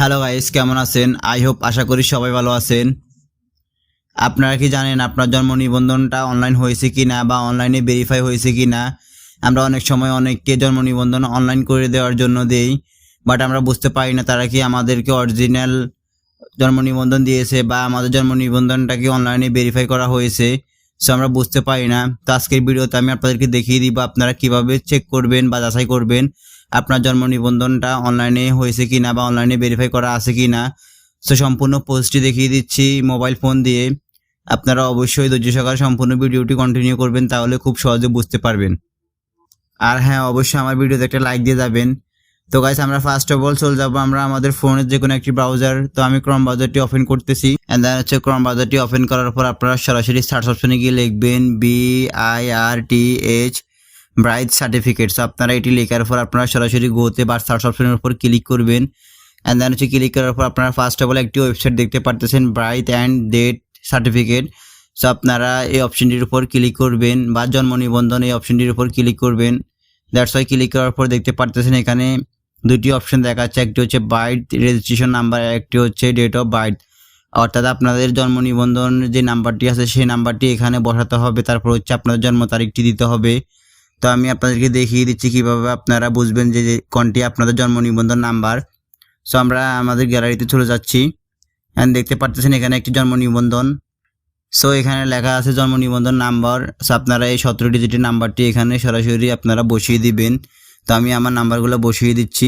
Hello guys, কেমন আছেন? আশা করি সবাই ভালো আছেন। আপনারা কি জানেন আপনার জন্ম নিবন্ধনটা অনলাইন হয়েছে কিনা বা অনলাইনে ভেরিফাই হয়েছে কিনা? আমরা অনেক সময় অনেককে জন্ম নিবন্ধন অনলাইন করে দেওয়ার জন্য দেই, বাট আমরা বুঝতে পারি না তারা কি আমাদেরকে অরিজিনাল জন্ম নিবন্ধন দিয়েছে বা আমাদের জন্ম নিবন্ধনটা কি অনলাইনে ভেরিফাই করা হয়েছে। সো আমরা বুঝতে পারি না। তো আজকের ভিডিওতে আমি আপনাদেরকে দেখিয়ে দিব আপনারা কিভাবে চেক করবেন বা যাচাই করবেন আপনার জন্ম নিবন্ধনটা অনলাইনে হয়েছে কিনা বা অনলাইনে ভেরিফাই করা আছে কিনা। সো সম্পূর্ণ পোস্টটি দেখিয়ে দিচ্ছি মোবাইল ফোন দিয়ে। আপনারা অবশ্যই ধৈর্য সহকারে সম্পূর্ণ ভিডিওটি কন্টিনিউ করবেন, তাহলে খুব সহজে বুঝতে পারবেন। আর হ্যাঁ, অবশ্যই আমার ভিডিওতে একটা লাইক দিয়ে যাবেন। তো গাইস, আমরা ফার্স্ট অফ অল চলে যাবো আমরা আমাদের ফোনের যে কোনো একটি ব্রাউজার। তো আমি ক্রোম ব্রাউজারটি ওপেন করতেছি। এন্ড দেন হচ্ছে ক্রোম ব্রাউজারটি ওপেন করার পর আপনারা সরাসরি সার্চ অপশনে গিয়ে লিখবেন BIRTH ব্রাইট সার্টিফিকেটস। আপনারা এটি লেখার পর আপনারা সরাসরি গোতে বা সার্চ অপশনের উপর ক্লিক করবেন। এন্ড দেন হচ্ছে ক্লিক করার পর আপনারা ফার্স্ট অফ অল একটি ওয়েবসাইট দেখতে পারতেছেন, birth and death certificate. So আপনারা এই অপশনটির উপর ক্লিক করবেন বা জন্ম নিবন্ধন এই অপশনটির উপর ক্লিক করবেন। দ্যাটস ওয়াই ক্লিক করার পর দেখতে পারতেছেন এখানে দুটি অপশন দেখাচ্ছে, একটি হচ্ছে বার্থ রেজিস্ট্রেশন নাম্বার, একটি হচ্ছে ডেট অফ বার্থ। অর্থাৎ আপনাদের জন্ম নিবন্ধন যে নাম্বারটি আছে সেই নাম্বারটি এখানে বসাতে হবে, তারপর হচ্ছে আপনাদের জন্ম তারিখটি দিতে হবে। তো আমি আপনাদেরকে দেখিয়ে দিচ্ছি কিভাবে আপনারা বুঝবেন যে কোনটি আপনাদের জন্ম নিবন্ধন নাম্বার। সো আমরা আমাদের গ্যালারিতে চলে যাচ্ছি অ্যান্ড দেখতে পারতেছেন এখানে একটি জন্ম নিবন্ধন। সো এখানে লেখা আছে জন্ম নিবন্ধন নাম্বার। সো আপনারা এই 17 ডিজিটের নাম্বারটি এখানে সরাসরি আপনারা বসিয়ে দিবেন। তো আমি আমার নাম্বারগুলো বসিয়ে দিচ্ছি।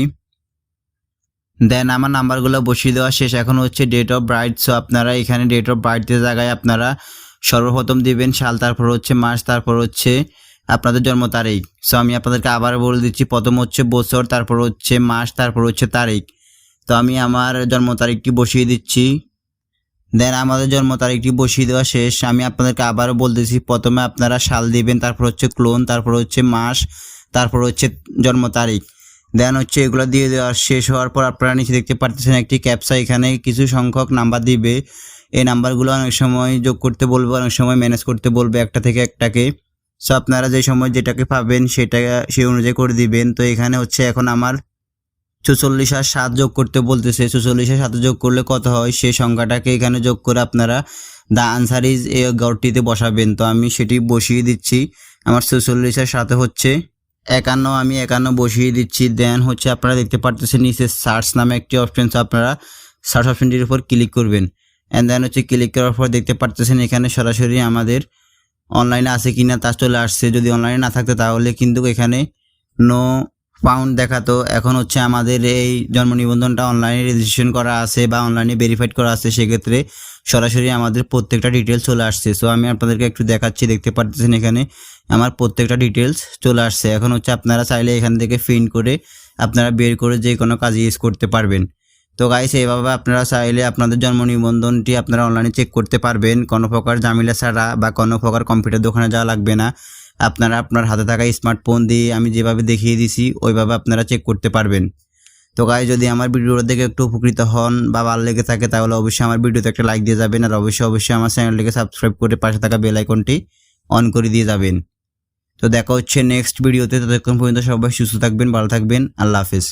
দেন আমার নাম্বারগুলো বসিয়ে দেওয়া শেষ। এখন হচ্ছে ডেট অফ বার্থ। সো আপনারা এখানে ডেট অফ বার্থের জায়গায় আপনারা সর্বপ্রথম দিবেন সাল, তারপর হচ্ছে মাস, তারপর হচ্ছে আপনাদের জন্ম তারিখ। সো আমি আপনাদেরকে আবার বলে দিচ্ছি, প্রথম হচ্ছে বছর, তারপর হচ্ছে মাস, তারপর হচ্ছে তারিখ। তো আমি আমার জন্ম তারিখটি বসিয়ে দিচ্ছি। দেন আমাদের জন্ম তারিখটি বসিয়ে দেওয়া শেষ। আমি আপনাদেরকে আবারও বলতেছি, প্রথমে আপনারা সাল দিবেন, তারপর হচ্ছে ক্লোন, তারপর হচ্ছে মাস, তারপর হচ্ছে জন্ম তারিখ। দেন হচ্ছে এগুলো দিয়ে দেওয়া শেষ হওয়ার পর আপনারা নিচে দেখতে পারতেছেন একটি ক্যাপচা, এখানে কিছু সংখ্যক নাম্বার দিবে। এই নাম্বারগুলো অনেক সময় যোগ করতে বলবে, অনেক সময় ম্যানেজ করতে বলবে একটা থেকে একটাকে। সো আপনারা যে সময় যেটাকে পাবেন সেটা সেই অনুযায়ী করে দিবেন। তো এখানে হচ্ছে এখন আমার 44 আর 7 যোগ করতে বলতেছে। 44 আর 7 যোগ করলে কত হয় সেই সংখ্যাটাকে এখানে যোগ করে আপনারা দ্য আনসার ইজ এই ঘরটিতে বসাবেন। তো আমি সেটি বসিয়ে দিচ্ছি। আমার 44 আর 7 হচ্ছে 51, আমি 51 বসিয়ে দিচ্ছি। দেন হচ্ছে আপনারা দেখতে পারতেছেন নিচে সার্চ নামে একটি অপশন, আপনারা সার্চ অপশনটির উপর ক্লিক করবেন। অ্যান্ড দেন হচ্ছে ক্লিক করার পর দেখতে পারতেছেন এখানে সরাসরি আমাদের অনলাইনে আছে কিনা তা চলে আসছে। যদি অনলাইনে না থাকতো তাহলে কিন্তু এখানে নো ফাউন্ড দেখাতো। এখন হচ্ছে আমাদের এই জন্ম নিবন্ধনটা অনলাইনে রেজিস্ট্রেশন করা আছে বা অনলাইনে ভেরিফাইড করা আছে, সেক্ষেত্রে সরাসরি আমাদের প্রত্যেকটা ডিটেলস চলে আসছে। সো আমি আপনাদেরকে একটু দেখাচ্ছি, দেখতে পাচ্ছেন এখানে আমার প্রত্যেকটা ডিটেলস চলে আসছে। এখন হচ্ছে আপনারা চাইলে এখান থেকে প্রিন্ট করে আপনারা বের করে যে কোনো কাজে ইউজ করতে পারবেন। তো গাইস, এইভাবে আপনারা চাইলে আপনাদের জন্ম নিবন্ধনটি আপনারা অনলাইনে চেক করতে পারবেন, কোনো প্রকার ঝামেলা ছাড়া বা কোনো প্রকার কম্পিউটার দোকানে যাওয়া লাগবে না। আপনারা আপনার হাতে থাকা স্মার্টফোন দিয়ে আমি যেভাবে দেখিয়ে দিছি ওইভাবে আপনারা চেক করতে পারবেন। তো গাইস, যদি আমার ভিডিওটা দেখে একটু উপকৃত হন বা ভালো লেগে থাকে তাহলে অবশ্যই আমার ভিডিওতে একটা লাইক দিয়ে যাবেন, আর অবশ্যই আমার চ্যানেলটিকে সাবস্ক্রাইব করে পাশে থাকা বেল আইকনটি অন করে দিয়ে যাবেন। তো দেখা হচ্ছে নেক্সট ভিডিওতে। ততক্ষণ পর্যন্ত সবাই সুস্থ থাকবেন, ভালো থাকবেন। আল্লাহ হাফেজ।